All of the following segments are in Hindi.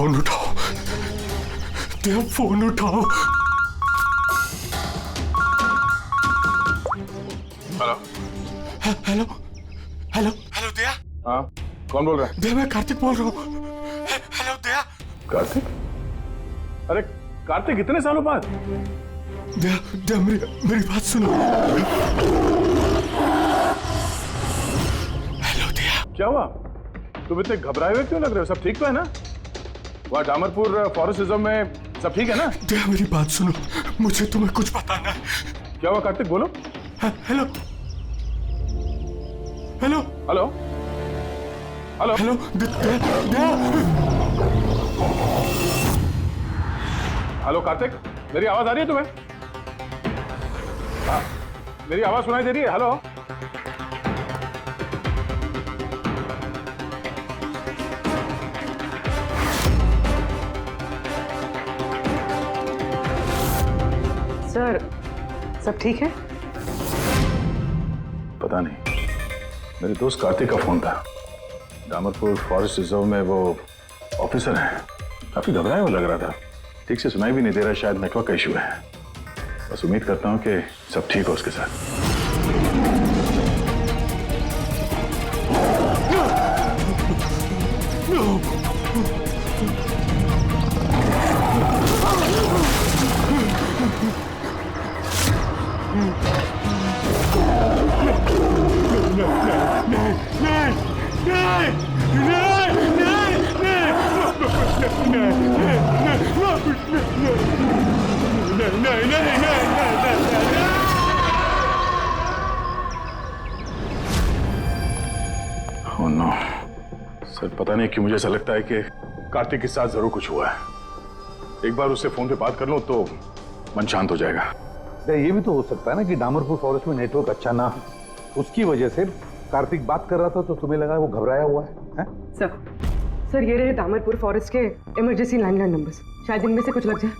फोन उठाओ, दया फोन उठाओ। हेलो हेलो हेलो हेलो दया। हाँ, कौन बोल रहा है? दया मैं कार्तिक बोल रहा हूँ। हेलो दया। कार्तिक? अरे कार्तिक, इतने सालों बाद? दया दया मेरी बात सुनो। हेलो दया। क्या हुआ? तुम इतने घबराए हुए क्यों लग रहे हो? सब ठीक तो है ना? वहाँ डामरपुर फॉरेस्ट रिजर्व में सब ठीक है ना? दया मेरी बात सुनो, मुझे तुम्हें कुछ बताना है। क्या हुआ कार्तिक, बोलो। Hello hello hello hello hello Daya. Hello Kartik, मेरी आवाज आ रही है तुम्हें? हाँ, मेरी आवाज सुनाई दे रही है? हेलो सर, सब ठीक है? पता नहीं, मेरे दोस्त कार्तिक का फोन था। डामरपुर फॉरेस्ट रिजर्व में वो ऑफिसर है, काफी घबराया हुआ लग रहा था। ठीक से सुनाई भी नहीं दे रहा, शायद नेटवर्क का इशू है। बस उम्मीद करता हूँ कि सब ठीक हो उसके साथ। Oh no. सर पता नहीं क्यों मुझे ऐसा लगता है कि कार्तिक के साथ जरूर कुछ हुआ है। एक बार उससे फोन पे बात कर लो तो मन शांत हो जाएगा। ये भी तो हो सकता है ना कि डामरपुर फॉरेस्ट में नेटवर्क अच्छा ना हो, उसकी वजह से कार्तिक बात कर रहा था तो तुम्हें लगा वो घबराया हुआ है? सर ये रहे दामरपुर फॉरेस्ट के इमरजेंसी लैंडलाइन नंबर्स, शायद इनमें से कुछ लग जाए।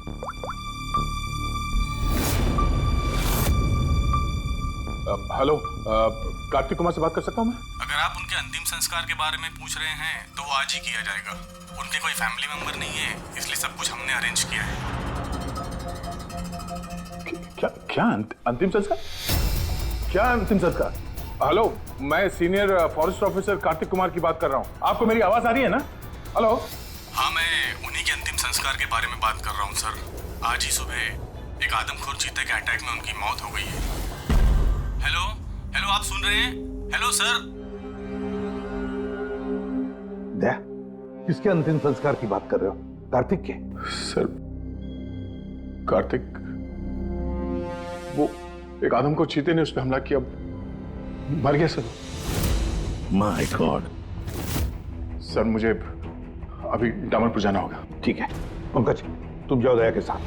हेलो, कार्तिक कुमार से बात कर सकता हूँ मैं? अगर आप उनके अंतिम संस्कार के बारे में पूछ रहे हैं तो वो आज ही किया जाएगा। उनके कोई फैमिली मेंबर नहीं है, इसलिए सब कुछ हमने अरेंज किया है। क्या अंतिम संस्कार? क्या अंतिम संस्कार? हेलो, मैं senior forest officer Kartik Kumar की बात कर रहा हूँ। आपको मेरी आवाज आ रही है ना? हेलो। हाँ, मैं उन्हीं के अंतिम संस्कार के बारे में बात कर रहा हूँ सर। आज ही सुबह एक आदमखोर चीते के अटैक में उनकी मौत हो गई है। हेलो हेलो, आप सुन रहे हैं? Hello sir. दया, किसके अंतिम संस्कार की बात कर रहे हो? कार्तिक के? सर कार्तिक, वो एक आदम को चीते ने उस पर हमला किया, मर गया सर। My God. सर मुझे अभी डामरपुर जाना होगा। ठीक है पंकज, तुम जाओ दया के साथ।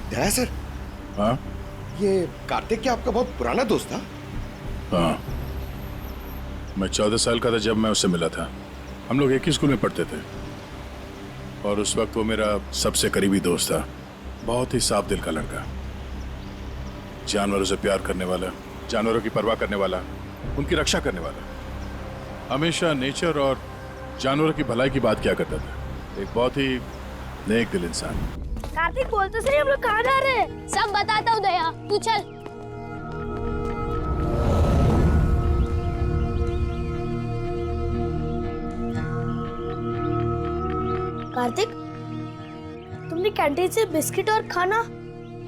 दया सर। हाँ? ये कार्तिक क्या आपका बहुत पुराना दोस्त था? हाँ, मैं 14 साल का था जब मैं उससे मिला था। हम लोग एक ही स्कूल में पढ़ते थे और उस वक्त वो मेरा सबसे करीबी दोस्त था। बहुत ही साफ दिल का लड़का, जानवरों से प्यार करने वाला, जानवरों की परवाह करने वाला, उनकी रक्षा करने वाला। हमेशा नेचर और जानवरों की भलाई की बात किया करता था। एक बहुत ही नेक दिल इंसान। कार्तिक बोल तो सही, हम लोग कहाँ जा रहे हैं? सब बताता हूँ दया, तू चल। कार्तिक, तुमने कैंटीन से बिस्किट और खाना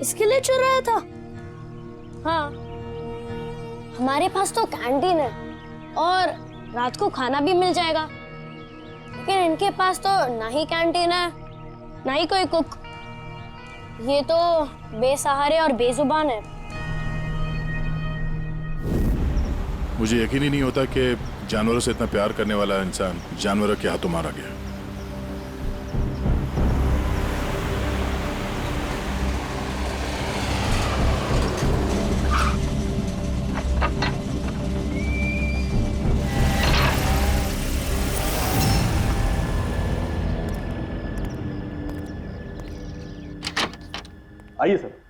इसके लिए चुराया था? हाँ, हमारे पास तो कैंटीन है और रात को खाना भी मिल जाएगा, लेकिन इनके पास तो ना ही कैंटीन है ना ही कोई कुक। ये तो बेसहारे और बेजुबान है। मुझे यकीन ही नहीं होता कि जानवरों से इतना प्यार करने वाला इंसान जानवरों के हाथों मारा गया। आइए सर।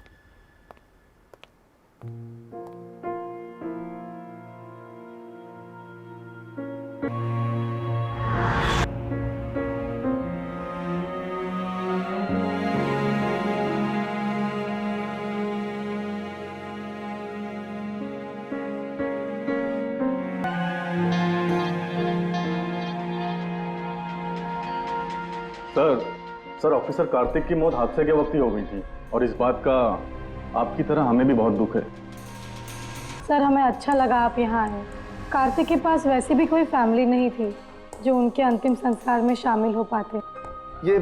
सर ऑफिसर कार्तिक की मौत हादसे के वक्त ही हो गई थी और इस बात का आपकी तरह हमें भी बहुत दुख है। सर हमें अच्छा लगा आप यहाँ आए। कार्तिक के पास वैसे भी कोई फैमिली नहीं थी जो उनके अंतिम संस्कार में शामिल हो पाते। ये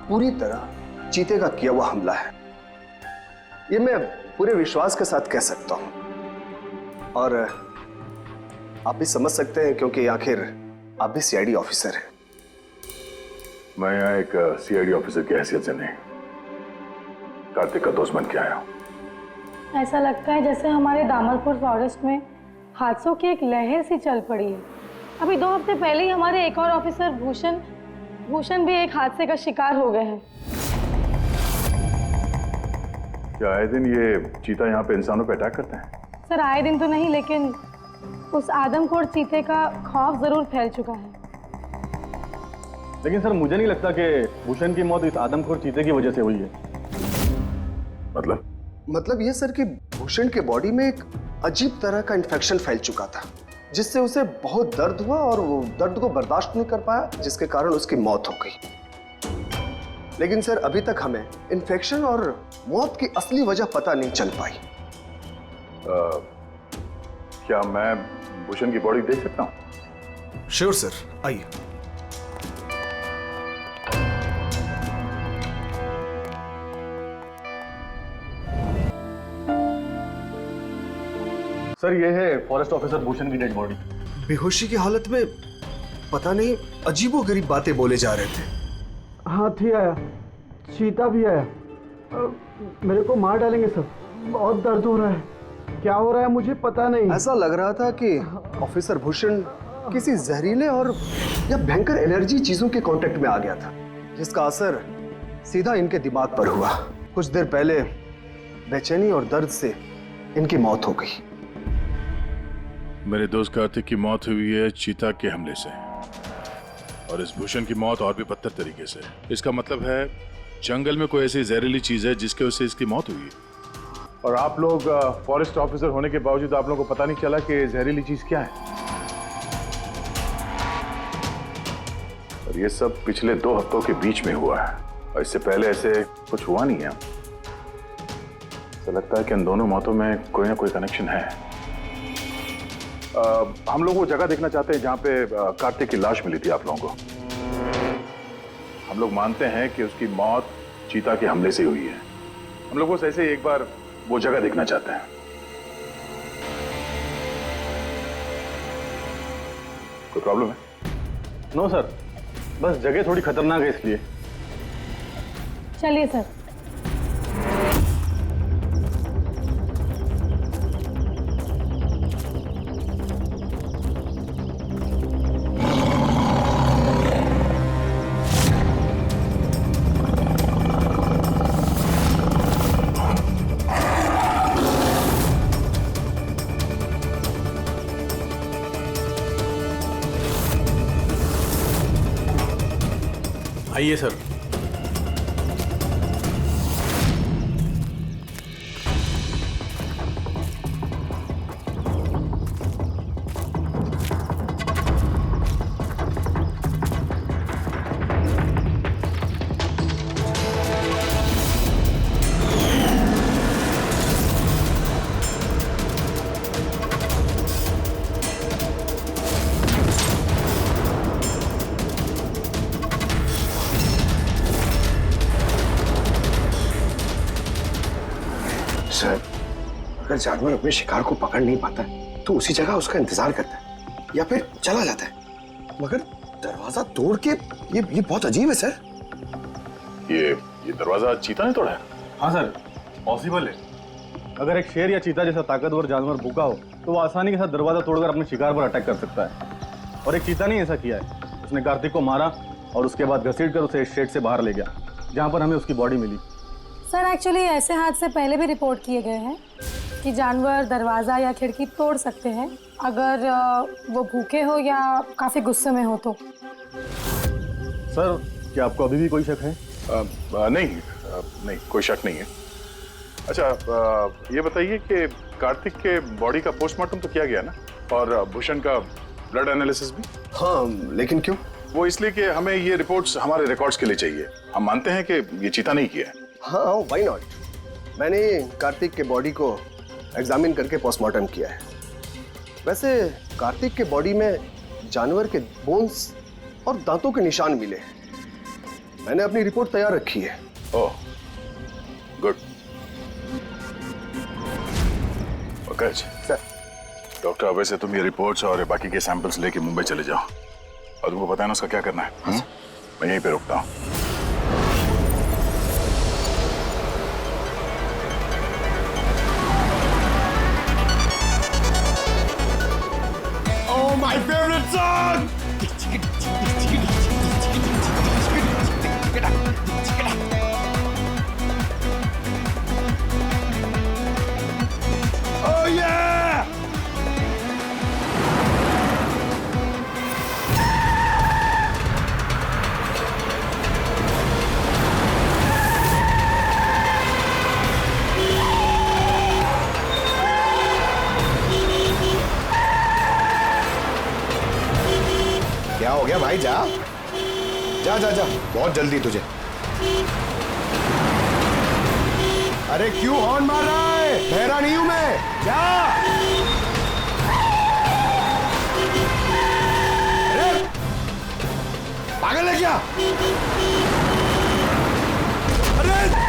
पूरी तरह चीते का किया हुआ हमला है, ये मैं पूरे विश्वास के साथ कह सकता हूं। और आप भी समझ सकते हैं क्योंकि आखिर आप भी सीआईडी ऑफिसर हैं। मैं यहाँ एक सीआईडी ऑफिसर की हैसियत से नहीं, कार्तिक का दोस्त बन के आया हूँ। ऐसा लगता है जैसे हमारे दामरपुर फॉरेस्ट में हादसों की एक लहर सी चल पड़ी है। अभी 2 हफ्ते पहले ही हमारे एक और ऑफिसर भूषण भी एक हादसे का शिकार हो गए हैं। क्या आए दिन ये चीता यहाँ पे इंसानों पे अटैक करते हैं? सर आए दिन तो नहीं, लेकिन उस आदमखोर चीते का खौफ जरूर फैल चुका है। लेकिन सर मुझे नहीं लगता कि भूषण की मौत इस आदमखोर चीते की वजह से हुई है। मतलब ये सर कि भूषण के बॉडी में एक अजीब तरह का इन्फेक्शन फैल चुका था, जिससे उसे बहुत दर्द हुआ और वो दर्द को बर्दाश्त नहीं कर पाया, जिसके कारण उसकी मौत हो गई। लेकिन सर अभी तक हमें इन्फेक्शन और मौत की असली वजह पता नहीं चल पाई। क्या मैं भूषण की बॉडी देख सकता हूँ? श्योर सर, आइए। सर ये है फॉरेस्ट ऑफिसर भूषण की डेड बॉडी। बेहोशी की हालत में पता नहीं अजीबोगरीब बातें बोले जा रहे थे। हाथी आया, चीता भी आया, मेरे को मार डालेंगे सब। बहुत दर्द हो रहा है, क्या हो रहा है मुझे पता नहीं। ऐसा लग रहा था कि ऑफिसर भूषण किसी जहरीले और या भयंकर एनर्जी चीजों के कांटेक्ट में आ गया था, जिसका असर सीधा इनके दिमाग पर हुआ। कुछ देर पहले बेचैनी और दर्द से इनकी मौत हो गई। मेरे दोस्त कार्तिक की मौत हुई है चीता के हमले से, और इस भूषण की मौत और भी बदतर तरीके से। इसका मतलब है जंगल में कोई ऐसी जहरीली चीज है जिसके वजह से इसकी मौत हुई है। और आप लोग फॉरेस्ट ऑफिसर होने के बावजूद आप लोगों को पता नहीं चला कि जहरीली चीज क्या है। और ये सब पिछले 2 हफ्तों के बीच में हुआ है, और इससे पहले ऐसे कुछ हुआ नहीं है। ऐसा लगता है कि इन दोनों मौतों में कोई ना कोई कनेक्शन है। हम लोग वो जगह देखना चाहते हैं जहां पे कार्तिक की लाश मिली थी आप लोगों को। हम लोग मानते हैं कि उसकी मौत चीता के हमले से हुई है। हम लोग बस ऐसे एक बार वो जगह देखना चाहते हैं। कोई प्रॉब्लम है? नो सर, बस जगह थोड़ी खतरनाक है इसलिए। चलिए सर। आइए सर। सर, अगर जानवर अपने शिकार को पकड़ नहीं पाता तो उसी जगह उसका इंतजार करता है या फिर चला जाता है, मगर दरवाजा तोड़ के ये बहुत अजीब है सर। ये दरवाजा चीता ने तोड़ा है? हाँ सर, पॉसिबल है। अगर एक शेर या चीता जैसा ताकतवर जानवर भूखा हो तो वो आसानी के साथ दरवाजा तोड़कर अपने शिकार पर अटैक कर सकता है। और एक चीता ने ऐसा किया है, उसने कार्तिक को मारा और उसके बाद घसीट कर उसे इस शेड से बाहर ले गया जहाँ पर हमें उसकी बॉडी मिली। सर एक्चुअली ऐसे हादसे पहले भी रिपोर्ट किए गए हैं कि जानवर दरवाज़ा या खिड़की तोड़ सकते हैं अगर वो भूखे हो या काफ़ी गुस्से में हो तो। सर क्या आपको अभी भी कोई शक है? नहीं, कोई शक नहीं है। अच्छा, ये बताइए कि कार्तिक के बॉडी का पोस्टमार्टम तो किया गया ना, और भूषण का ब्लड एनालिसिस भी? हाँ, लेकिन क्यों? वो इसलिए कि हमें ये रिपोर्ट्स हमारे रिकॉर्ड्स के लिए चाहिए। हम मानते हैं कि ये चीता नहीं किया है। हाँ, व्हाई नॉट। मैंने कार्तिक के बॉडी को एग्जामिन करके पोस्टमार्टम किया है। वैसे कार्तिक के बॉडी में जानवर के बोन्स और दांतों के निशान मिले हैं। मैंने अपनी रिपोर्ट तैयार रखी है। ओह, गुड। Okay sir. डॉक्टर, वैसे तुम ये रिपोर्ट्स और बाकी के सैंपल्स लेके मुंबई चले जाओ, और तुमको पता है ना उसका क्या करना है। मैं यहीं पे रुकता हूँ। Oh, my favorite song! Oh yeah! क्या हो गया भाई? जा जा जा जा, बहुत जल्दी तुझे। अरे क्यों हॉर्न मार रहा है? बहरा नहीं हूं मैं, जा। अरे पागल है क्या? अरे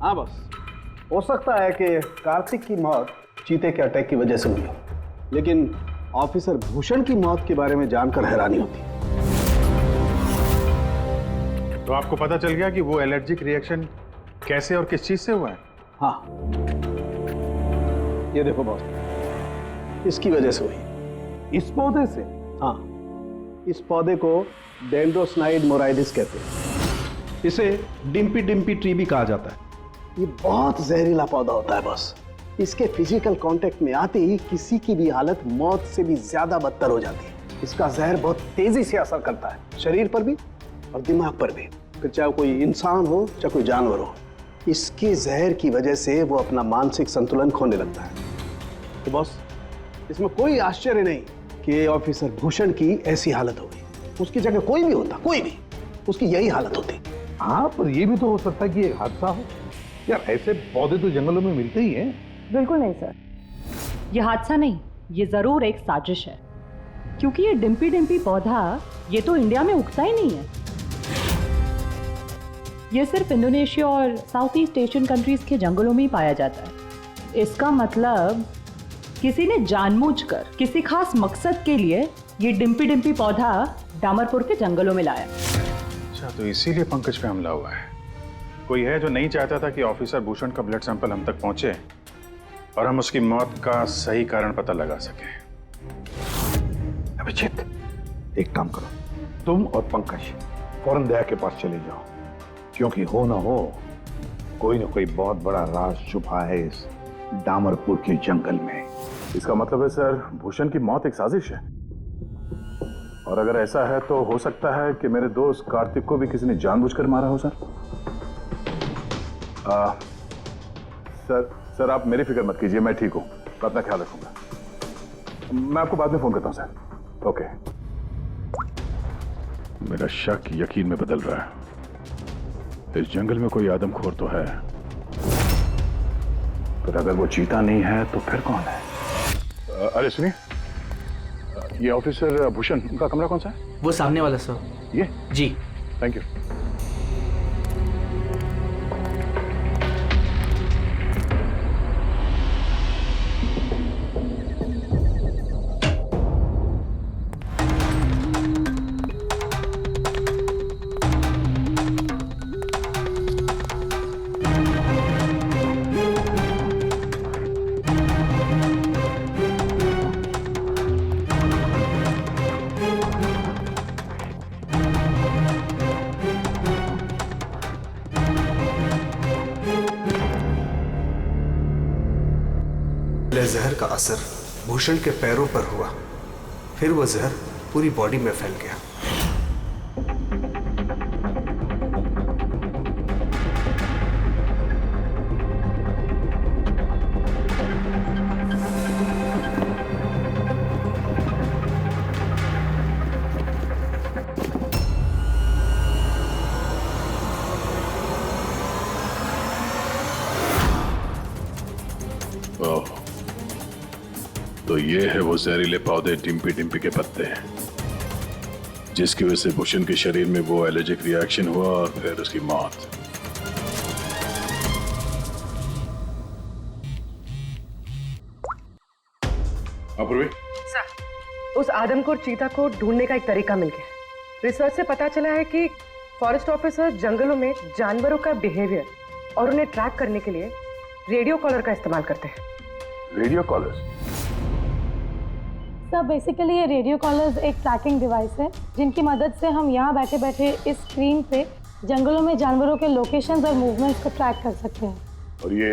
हाँ बस, हो सकता है कि कार्तिक की मौत चीते के अटैक की वजह से हुई हो, लेकिन ऑफिसर भूषण की मौत के बारे में जानकर हैरानी होती है। तो आपको पता चल गया कि वो एलर्जिक रिएक्शन कैसे और किस चीज से हुआ है? हाँ, ये देखो बॉस, इसकी वजह से हुई। इस पौधे से? हाँ, इस पौधे को डेंड्रोस्नाइड मोराइडिस कहते हैं। इसे डिम्पी डिम्पी ट्री भी कहा जाता है। ये बहुत जहरीला पौधा होता है बॉस। इसके फिजिकल कांटेक्ट में आते ही किसी की भी हालत मौत से भी ज्यादा बदतर हो जाती है। इसका जहर बहुत तेजी से असर करता है, शरीर पर भी और दिमाग पर भी, फिर चाहे कोई इंसान हो चाहे कोई जानवर हो। इसके जहर की वजह से वो अपना मानसिक संतुलन खोने लगता है। तो बॉस, इसमें कोई आश्चर्य नहीं कि ऑफिसर भूषण की ऐसी हालत हो गई। उसकी जगह कोई भी होता, कोई भी, उसकी यही हालत होती। हाँ, पर ये भी तो हो सकता है कि एक हादसा हो। यार, ऐसे पौधे तो जंगलों में मिलते ही हैं। बिल्कुल नहीं सर, ये हादसा नहीं, ये जरूर एक साजिश है, क्योंकि ये डिम्पी डिम्पी पौधा ये तो इंडिया में उगता ही नहीं है। ये सिर्फ इंडोनेशिया और साउथ ईस्ट एशियन कंट्रीज के जंगलों में ही पाया जाता है। इसका मतलब किसी ने जानबूझकर किसी खास मकसद के लिए ये डिम्पी डिम्पी पौधा डामरपुर के जंगलों में लाया। अच्छा, तो इसीलिए पंकज पे हमला हुआ है। कोई है जो नहीं चाहता था कि ऑफिसर भूषण का ब्लड सैंपल हम तक पहुंचे और हम उसकी मौत का सही कारण पता लगा सके। अभिजीत, एक काम करो, तुम और पंकज फौरन दया के पास चले जाओ, क्योंकि हो ना हो कोई ना कोई बहुत बड़ा राज छुपा है इस डामरपुर के जंगल में। इसका मतलब है सर, भूषण की मौत एक साजिश है, और अगर ऐसा है तो हो सकता है कि मेरे दोस्त कार्तिक को भी किसी ने जानबूझकर मारा हो। सर आप मेरी फिक्र मत कीजिए, मैं ठीक हूं, मैं अपना ख्याल रखूंगा। मैं आपको बाद में फोन करता हूं सर। ओके। मेरा शक यकीन में बदल रहा है। इस जंगल में कोई आदमखोर तो है, पर अगर वो चीता नहीं है तो फिर कौन है? अरे सुनिए, ये ऑफिसर भूषण, उनका कमरा कौन सा है? वो सामने वाला सर। ये? जी। Thank you. जहर का असर भूषण के पैरों पर हुआ, फिर वो जहर पूरी बॉडी में फैल गया। ओह, तो ये है वो जहरीले पौधे डिम्पी डिम्पी के पत्ते, जिसकी वजह से भूषण के शरीर में वो एलर्जिक रिएक्शन हुआ और फिर उसकी मौत। अपूर्वी, सर, उस आदमखोर चीता को ढूंढने का एक तरीका मिल गया। रिसर्च से पता चला है कि फॉरेस्ट ऑफिसर जंगलों में जानवरों का बिहेवियर और उन्हें ट्रैक करने के लिए रेडियो कॉलर का इस्तेमाल करते हैं। Radio callers? सर बेसिकली ये रेडियो कॉलर्स एक ट्रैकिंग डिवाइस है, जिनकी मदद से हम यहाँ बैठे बैठे इस स्क्रीन पे जंगलों में जानवरों के लोकेशंस और मूवमेंट्स को ट्रैक कर सकते हैं। और ये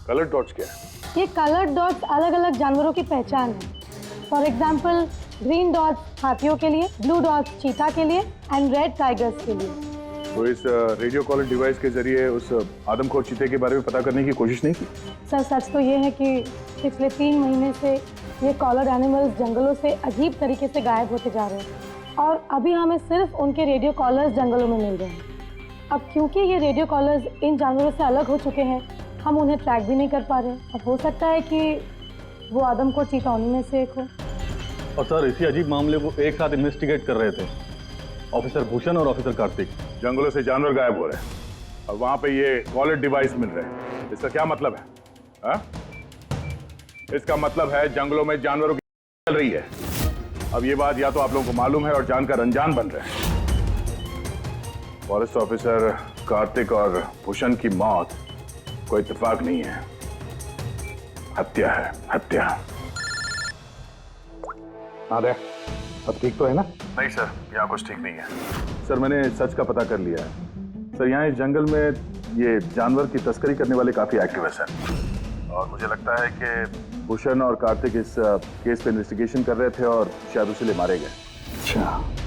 कलर डॉट्स क्या है? ये कलर डॉट्स अलग अलग जानवरों की पहचान है। फॉर एग्जाम्पल, ग्रीन डॉट्स हाथियों के लिए, ब्लू डॉट्स चीता के लिए एंड रेड टाइगर्स के लिए। तो इस रेडियो कॉलर डिवाइस के जरिए उस आदमखोर चीते के बारे में पता करने की कोशिश नहीं की? सर सच तो ये है कि पिछले 3 महीने से ये कॉलर एनिमल्स जंगलों से अजीब तरीके से गायब होते जा रहे हैं, और अभी हमें सिर्फ उनके रेडियो कॉलर्स जंगलों में मिल रहे हैं। अब क्योंकि ये रेडियो कॉलर्स इन जानवरों से अलग हो चुके हैं, हम उन्हें ट्रैक भी नहीं कर पा रहे। अब हो सकता है कि वो आदमखोर चीता उन्हीं में से एक हो। और सर, इसी अजीब मामले को एक साथ इन्वेस्टिगेट कर रहे थे ऑफिसर भूषण और ऑफिसर कार्तिक। जंगलों से जानवर गायब हो रहे हैं और वहां पे ये कॉलर डिवाइस मिल रहे हैं। इसका क्या मतलब है? हा? इसका मतलब है जंगलों में जानवरों की चल रही है। अब ये बात या तो आप लोगों को मालूम है और जानकर अनजान बन रहे हैं। फॉरेस्ट ऑफिसर कार्तिक और भूषण की मौत कोई इत्तेफाक नहीं है, हत्या है, हत्या। हाँ रे, अब ठीक तो है ना? नहीं सर, यहाँ कुछ ठीक नहीं है। सर मैंने सच का पता कर लिया है। सर यहाँ इस जंगल में ये जानवर की तस्करी करने वाले काफी एक्टिव है सर, और मुझे लगता है कि भूषण और कार्तिक इस केस पे इन्वेस्टिगेशन कर रहे थे और शायद उसी लिए मारे गए। अच्छा।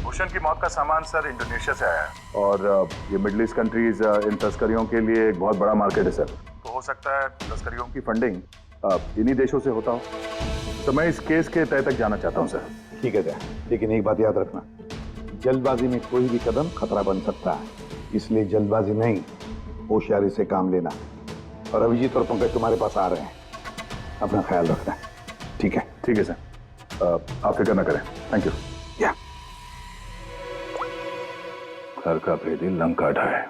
भूषण की मौत का सामान सर इंडोनेशिया से आया है, और ये मिडिल ईस्ट कंट्रीज इन तस्करियों के लिए एक बहुत बड़ा मार्केट है सर। तो हो सकता है तस्करियों की फंडिंग इन्हीं देशों से होता हो। तो मैं इस केस के तय तक जाना चाहता हूँ सर। ठीक है, लेकिन एक बात याद रखना, जल्दबाजी में कोई भी कदम खतरा बन सकता है, इसलिए जल्दबाजी नहीं, होशियारी से काम लेना। और अभिजीत और पंकज तुम्हारे पास आ रहे हैं, अपना ख्याल रखना। ठीक है? ठीक है सर, आप फिक्र न करें। Thank you. या घर का भेदी लंका ढाए,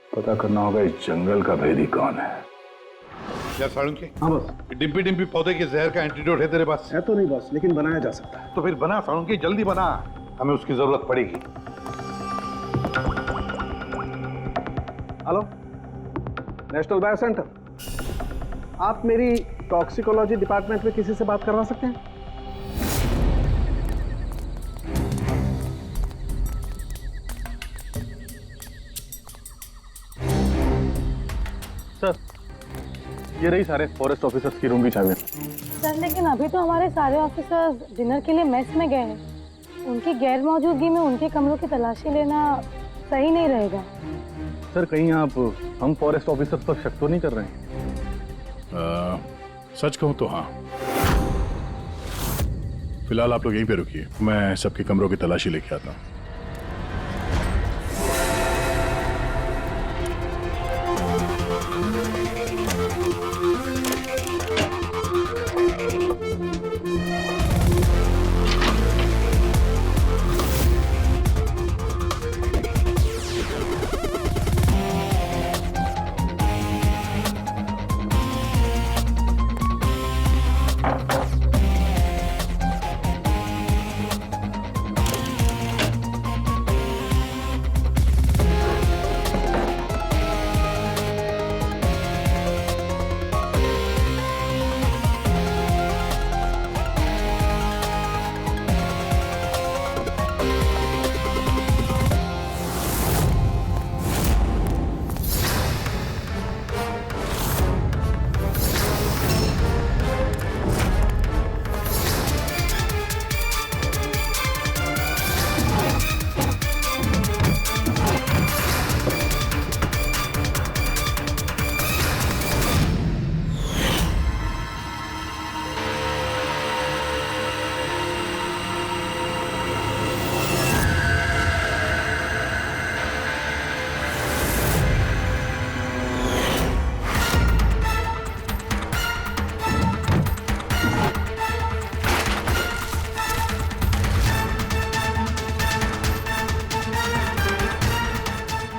पता करना होगा इस जंगल का भेदी कौन है। यार साळुंके, हाँ बस। डिम्पी डिम्पी पौधे के जहर का एंटीडोट है तेरे पास? है तो नहीं बस, लेकिन बनाया जा सकता है। तो फिर बना साळुंके, जल्दी बना, हमें उसकी जरूरत पड़ेगी। Hello, national bio centre. आप मेरी टॉक्सिकोलॉजी डिपार्टमेंट में किसी से बात करवा सकते हैं? सर, ये रही सारे फॉरेस्ट ऑफिसर्स की रूम की चाबी। सर लेकिन अभी तो हमारे सारे ऑफिसर्स डिनर के लिए मेस में गए हैं। उनकी गैर मौजूदगी में उनके कमरों की तलाशी लेना सही नहीं रहेगा। सर, कहीं आप हम फॉरेस्ट ऑफिसर्स पर शक तो नहीं कर रहे हैं? सच कहूं तो हाँ। फिलहाल आप लोग यहीं पे रुकिए, मैं सबके कमरों की तलाशी लेके आता हूँ।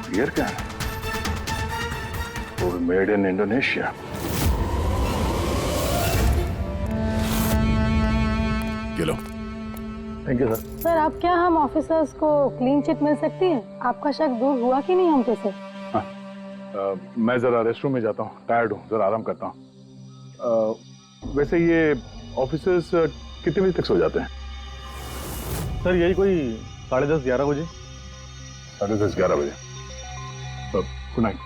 बियर क्या है? वो भी मेड इन इंडोनेशिया। ये लो। Thank you sir. सर अब क्या हम ऑफिसर्स को क्लीन चिट मिल सकती है? आपका शक दूर हुआ कि नहीं हम पे से? मैं जरा रेस्टरूम में जाता हूँ, टायर्ड हूँ, जरा आराम करता हूँ। वैसे ये ऑफिसर्स कितने बजे तक सो जाते हैं? सर यही कोई 10:30-11 बजे। 10:30-11 बजे। Good night.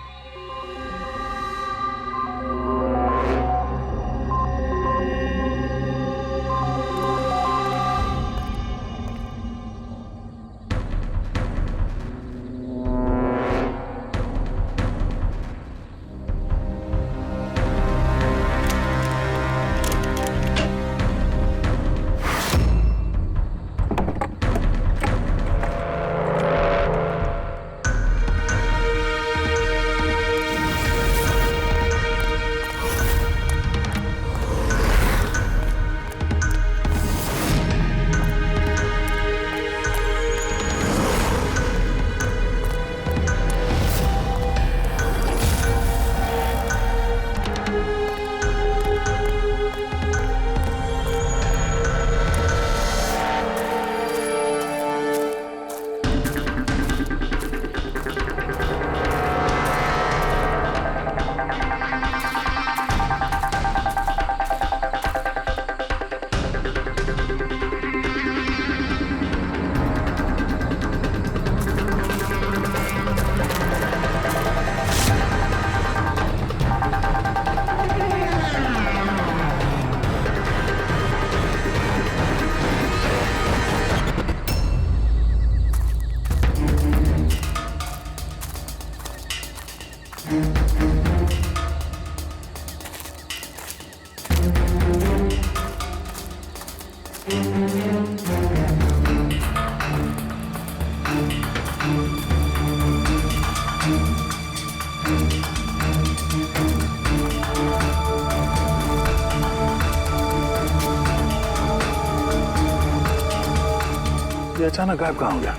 ये अचानक गायब कहाँ हो गया?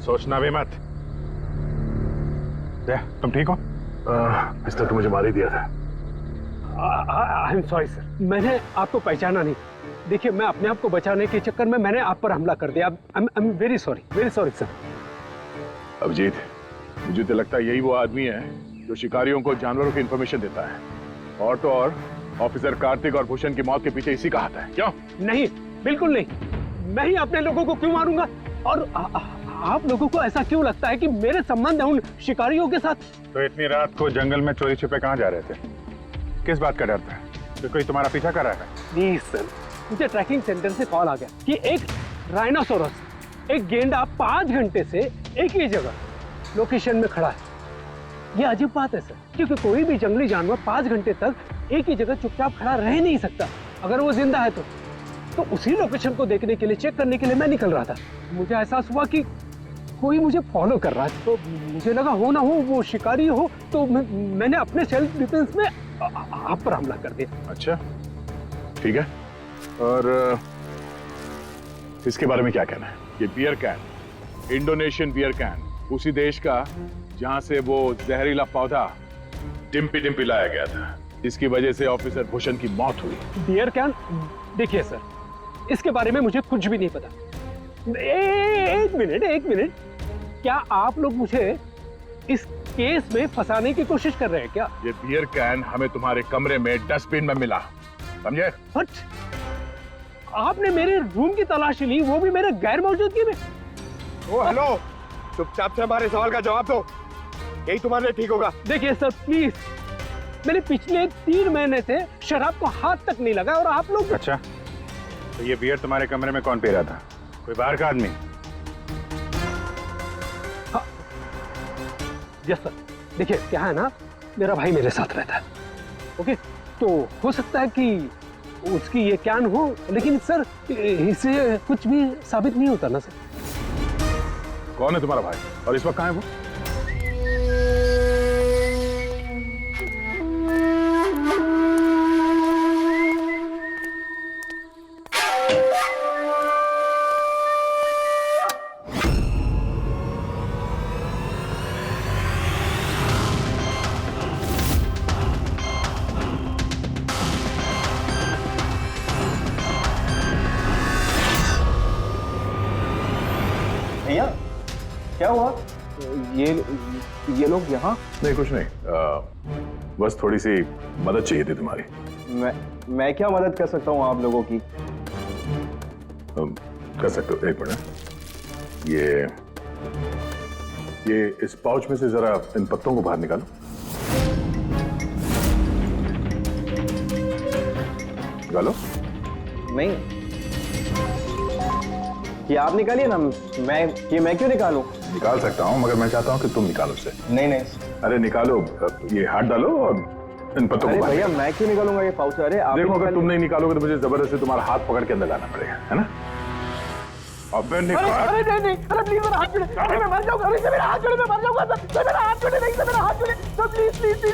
सोचना भी मत। तुम ठीक हो? इसने तो मुझे मार ही दिया था। आई एम सॉरी सर, मैंने आपको पहचाना नहीं। देखिए, मैं अपने आप को बचाने के चक्कर में मैंने आप पर हमला कर दिया। I am very sorry sir. Abhijit, मुझे तो लगता है यही वो आदमी है जो शिकारियों को जानवरों की इंफॉर्मेशन देता है। और तो और ऑफिसर कार्तिक और भूषण की मौत के पीछे इसी का हाथ है। क्यों? नहीं, बिल्कुल नहीं। मैं ही अपने लोगों को क्यों मारूंगा? और आप लोगों को ऐसा क्यों लगता है कि मेरे संबंध है उन शिकारियों के साथ? तो इतनी रात को जंगल में चोरी छिपे कहाँ जा रहे थे? किस बात का डर था? तो कोई तुम्हारा पीछा कर रहा है? प्लीज सर, मुझे ट्रैकिंग सेंटर से कॉल आ गया कि एक राइनोसोरस, एक गेंडा 5 घंटे से एक ही जगह लोकेशन में खड़ा है। ये अजीब बात है सर, क्योंकि कोई भी जंगली जानवर 5 घंटे तक एक ही जगह चुपचाप खड़ा रह नहीं सकता अगर वो जिंदा है तो उसी लोकेशन को देखने के लिए, चेक करने के लिए मैं निकल रहा था। मुझे एहसास हुआ कि कोई मुझे फॉलो कर रहा है, तो मुझे लगा हो ना हो वो शिकारी हो, तो मैंने अपने सेल्फ डिफेंस में आप पर हमला कर दिया। अच्छा, ठीक है। और इसके बारे में क्या कहना है? ये beer can, Indonesian beer can, उसी देश का जहां से वो जहरीला पौधा डिम्पी डिम्पी लाया गया था, जिसकी वजह से ऑफिसर भूषण की मौत हुई। Beer can? देखिए सर, इसके बारे में मुझे कुछ भी नहीं पता। एक मिनट, क्या आप लोग मुझे इस केस में फंसाने की कोशिश कर रहे हैं क्या? ये बियर कैन हमें तुम्हारे कमरे में डस्टबिन में मिला, समझे? What? आपने मेरे रूम की तलाशी ली, वो भी मेरे गैर मौजूदगी में? ओ हेलो, चुपचाप से हमारे सवाल का जवाब दो, यही तुम्हारे लिए ठीक होगा। देखिए सर प्लीज, मैंने पिछले 3 महीने से शराब को हाथ तक नहीं लगा और आप लोग। अच्छा, तो ये बियर तुम्हारे कमरे में कौन पी रहा था? कोई बाहर का आदमी? यस सर, देखिए क्या है ना, मेरा भाई मेरे साथ रहता है, ओके? तो हो सकता है कि उसकी ये कैन हो, लेकिन सर इससे कुछ भी साबित नहीं होता ना सर। कौन है तुम्हारा भाई और इस वक्त कहाँ है वो? भैया, क्या हुआ? ये लोग यहाँ? नहीं, कुछ नहीं, बस थोड़ी सी मदद चाहिए थी तुम्हारी। मैं क्या मदद कर सकता हूँ आप लोगों की? कर सकते हो, एक मिनट। ये इस पाउच में से जरा इन पत्तों को बाहर निकालो। निकालो। नहीं, ये आप निकालिए ना, मैं क्यों निकालूं? निकाल सकता हूँ, मगर मैं चाहता हूँ कि तुम निकालो इसे। नहीं। अरे निकालो, ये हाथ डालो और इन पत्तों को बाहर। भैया, मैं क्यों निकालूंगा ये पाउच? अरे आप देखो, अगर तुम नहीं निकालोगे तो मुझे जबरदस्ती तुम्हारा हाथ पकड़ के अंदर लाना पड़ेगा, है ना? अबे निकाल। अरे नहीं, अरे प्लीज मेरा हाथ छोड़े, अरे मैं मर जाऊंगा, अरे मेरा हाथ छोड़े, मैं मर जाऊंगा सर, मेरा हाथ छोड़े, नहीं सर, मेरा हाथ छोड़े सर, प्लीज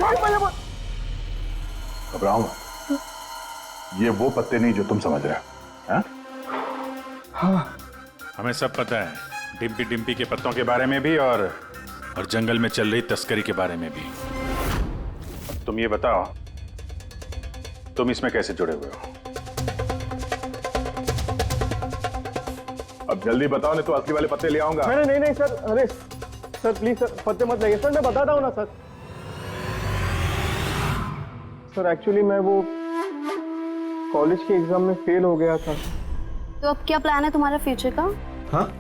घबराओ मत, ये वो पत्ते नहीं जो तुम समझ रहे हो। हाँ, हमें सब पता है, डिम्पी डिम्पी के पत्तों के बारे में भी और जंगल में चल रही तस्करी के बारे में भी। अब तुम ये बताओ, तुम इसमें कैसे जुड़े हुए हो? अब जल्दी बताओ, नहीं तो असली वाले पत्ते ले आऊंगा। नहीं सर, अरे सर प्लीज सर, पत्ते मत लगे सर, मैं बताता हूँ ना सर। सर एक्चुअली मैं वो कॉलेज के एग्जाम में फेल हो गया था। तो अब क्या प्लान है तुम्हारा फ्यूचर का? हाँ,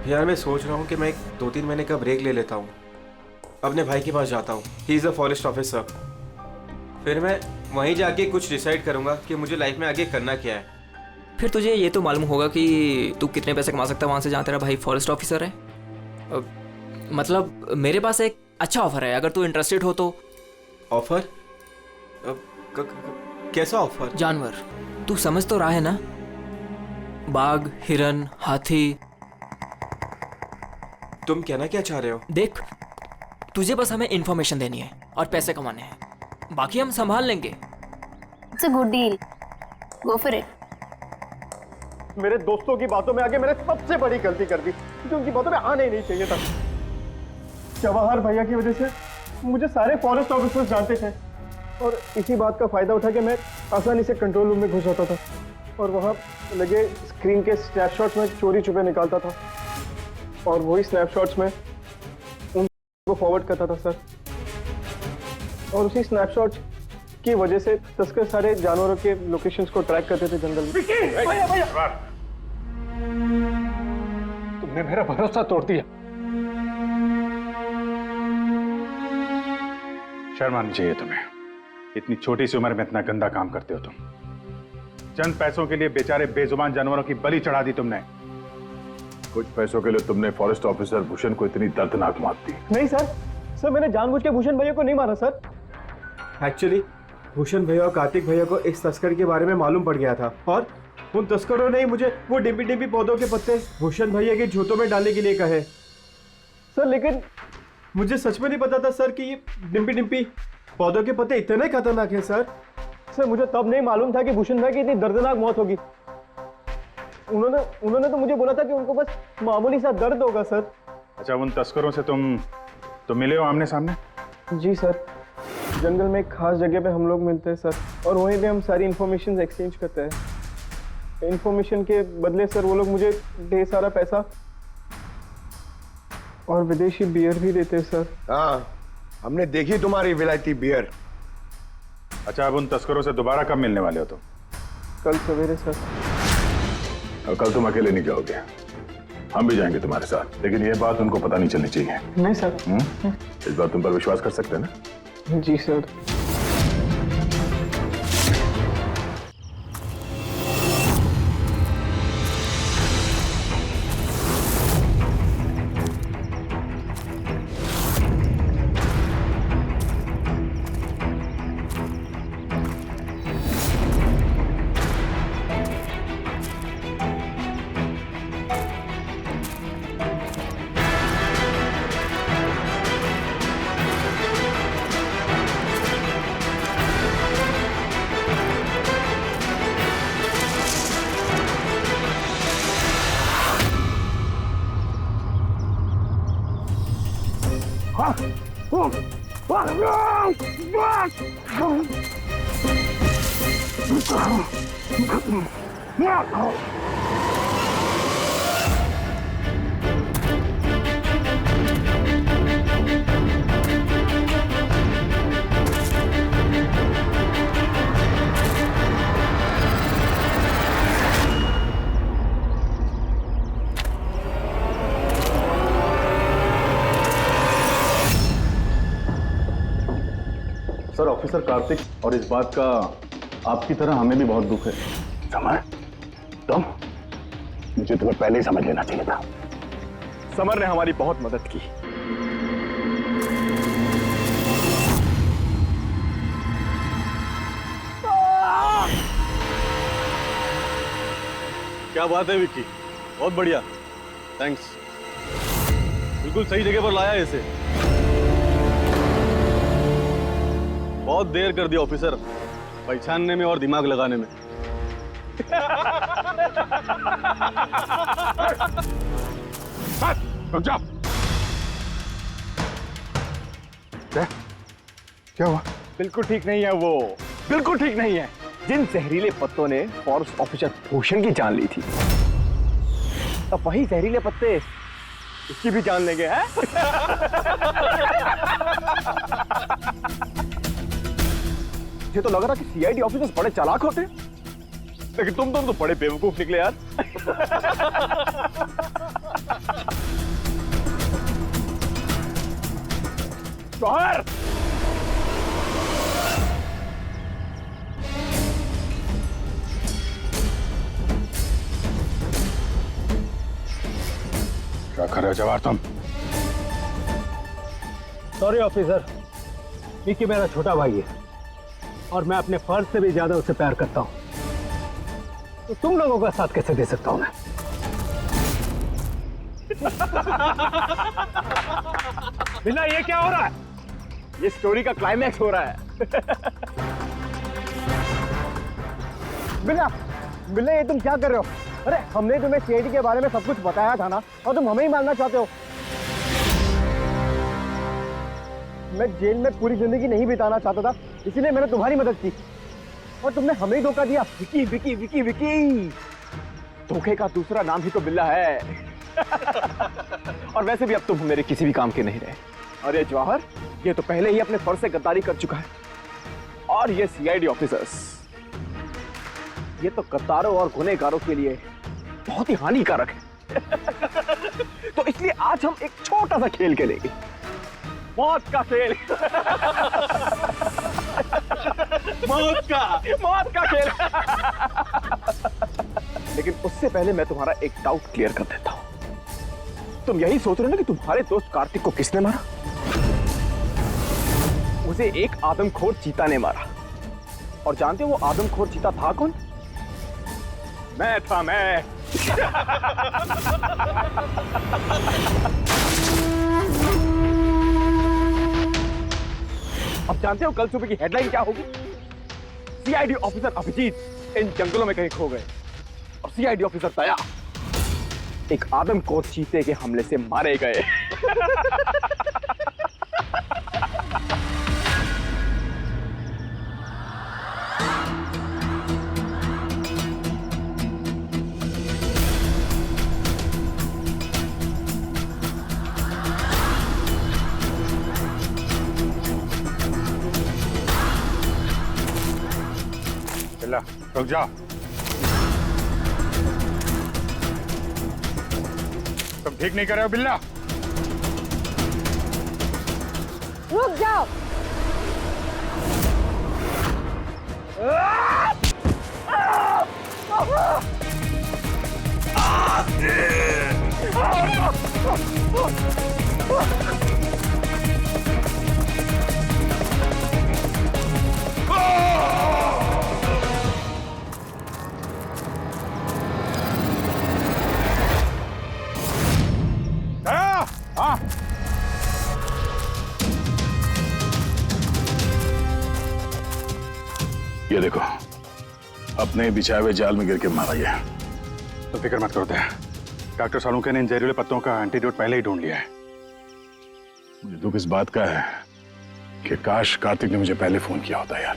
यार मैं सोच रहा हूँ कि मैं 2-3 महीने का ब्रेक ले लेता हूँ, अपने भाई के पास जाता हूँ, he is a forest officer. फिर मैं वहीं जाके कुछ डिसाइड करूँगा कि मुझे लाइफ में आगे करना क्या है। फिर तुझे ये तो मालूम होगा कि तू कितने पैसे कमा सकता है वहाँ से जहाँ तेरा भाई फॉरेस्ट ऑफिसर है। मतलब मेरे पास एक अच्छा ऑफर है, अगर तू इंटरेस्टेड हो तो। ऑफर? कैसा ऑफर? जानवर, तू समझ तो रहा है ना? बाघ, हिरन, हाथी। तुम कहना क्या चाह रहे हो? देख, तुझे बस हमें इंफॉर्मेशन देनी है और पैसे कमाने हैं, बाकी हम संभाल लेंगे। It's a good deal, go for it. मेरे दोस्तों की बातों में आके मैंने सबसे बड़ी गलती कर दी, जो उनकी बातों में आना ही नहीं चाहिए था। जवाहर भैया की वजह से मुझे सारे फॉरेस्ट ऑफिसर्स जानते थे और इसी बात का फायदा उठा के मैं आसानी से कंट्रोल रूम में घुस जाता था और वहाँ लगे स्क्रीन के स्नैपशॉट्स में चोरी छुपे निकालता था और वही स्नैपशॉट्स में उनको फॉरवर्ड करता था सर। और उसी स्नैपशॉट की वजह से तस्कर सारे जानवरों के लोकेशंस को ट्रैक करते थे जंगल में। भैया भैया, तुमने मेरा भरोसा तोड़ दिया। शर्म आनी चाहिए तुम्हें, इतनी छोटी सी उम्र में इतना गंदा काम करते हो तुम। चंद पैसों के लिए बेचारे बेजुबान जानवरों की बलि चढ़ा दी तुमने। कुछ पैसों के लिए तुमने फॉरेस्ट ऑफिसर भूषण को इतनी दर्दनाक मौत दी। नहीं सर मैंने जानबूझ के भूषण भैया को नहीं मारा सर। एक्चुअली भूषण भैया और कार्तिक भैया को इस तस्कर के बारे में मालूम पड़ गया था और उन तस्करों ने ही मुझे वो डिम्पी डिम्पी पौधों के पत्ते भूषण भैया के जूतों में डालने के लिए कहे सर। लेकिन मुझे सच में नहीं पता था सर कि ये डिम्पी डिम्पी पौधों के पत्ते इतने खतरनाक हैं सर। मुझे तब नहीं मालूम था कि भूषण भाई की इतनी दर्दनाक मौत होगी। उन्होंने तो मुझे बोला था कि उनको बस मामूली सा दर्द होगा सर। अच्छा, उन तस्करों से तुम मिले हो आमने सामने? जी सर, जंगल में एक खास जगह पे हम लोग मिलते हैं सर और वहीं पे हम सारी इंफॉर्मेशन एक्सचेंज करते हैं। इंफॉर्मेशन के बदले सर वो लोग मुझे ढेर सारा पैसा और विदेशी बियर भी देते हैं सर। हाँ, हमने देखी तुम्हारी विलायती बियर। अच्छा, अब उन तस्करों से दोबारा कब मिलने वाले हो तुम? कल सवेरे सर। और कल तुम अकेले नहीं जाओगे, हम भी जाएंगे तुम्हारे साथ, लेकिन ये बात उनको पता नहीं चलनी चाहिए। नहीं सर। इस बात तुम पर विश्वास कर सकते हैं ना? जी सर। सर, ऑफिसर कार्तिक, और इस बात का आपकी तरह हमें भी बहुत दुख है। समर, तुम, मुझे तुम्हें पहले ही समझ लेना चाहिए था। समर ने हमारी बहुत मदद की। क्या बात है विक्की, बहुत बढ़िया, थैंक्स। बिल्कुल सही जगह पर लाया इसे। बहुत देर कर दिया ऑफिसर, पहचानने में और दिमाग लगाने में। क्या हुआ? बिल्कुल ठीक नहीं है वो, बिल्कुल ठीक नहीं है। जिन जहरीले पत्तों ने फॉरेस्ट ऑफिसर भूषण की जान ली थी, अब वही जहरीले पत्ते इसकी भी जान लेंगे हैं? मुझे तो लग रहा कि सीआईडी ऑफिसर्स बड़े चालाक होते, लेकिन तुम तो बड़े बेवकूफ निकले यार। जौहर, क्या कर रहे हो जवाहर तुम? सॉरी ऑफिसर, विक्की मेरा छोटा भाई है और मैं अपने फर्ज से भी ज्यादा उसे प्यार करता हूं, तो तुम लोगों का साथ कैसे दे सकता हूं मैं? बिना, ये क्या हो रहा है? ये स्टोरी का क्लाइमैक्स हो रहा है। बिना, ये तुम क्या कर रहे हो? अरे हमने तुम्हें सीआईडी के बारे में सब कुछ बताया था ना, और तुम हमें ही मारना चाहते हो। मैं जेल में पूरी जिंदगी नहीं बिताना चाहता था, इसीलिए मैंने तुम्हारी मदद की, और तुमने हमें ही धोखा दिया। विकी विकी विकी विकी, धोखे का दूसरा नाम ही तो बिल्ला है। और वैसे भी अब तुम मेरे किसी भी काम के नहीं रहे। अरे जवाहर, ये तो पहले ही अपने फर्ज से गद्दारी कर चुका है, और ये सीआईडी ऑफिसर्स, ये तो गद्दारों और गुनहगारों के लिए बहुत ही हानिकारक है। तो इसलिए आज हम एक छोटा सा खेल खेलेंगे, मौत का खेल। मौत का खेल। लेकिन उससे पहले मैं तुम्हारा एक डाउट क्लियर कर देता हूं। तुम यही सोच रहे हो ना कि तुम्हारे दोस्त कार्तिक को किसने मारा? उसे एक आदमखोर चीता ने मारा। और जानते हो वो आदमखोर चीता था कौन? मैं था, मैं। अब जानते हो कल सुबह की हेडलाइन क्या होगी? सीआईडी ऑफिसर अभिजीत इन जंगलों में कहीं खो गए, और सीआईडी ऑफिसर दया एक आदमखोर चीते के हमले से मारे गए। रुक जाओ। तुम ठीक नहीं कर रहे हो बिल्ला। रुक जाओ। ये देखो, अपने बिछाए हुए जाल में गिर के मारा गया। तो फिक्र मत करो दया, डॉक्टर सालुंके ने इन जहरीले पत्तों का एंटीडोट पहले ही ढूंढ लिया है। मुझे दुख इस बात का है कि काश कार्तिक ने मुझे पहले फोन किया होता यार।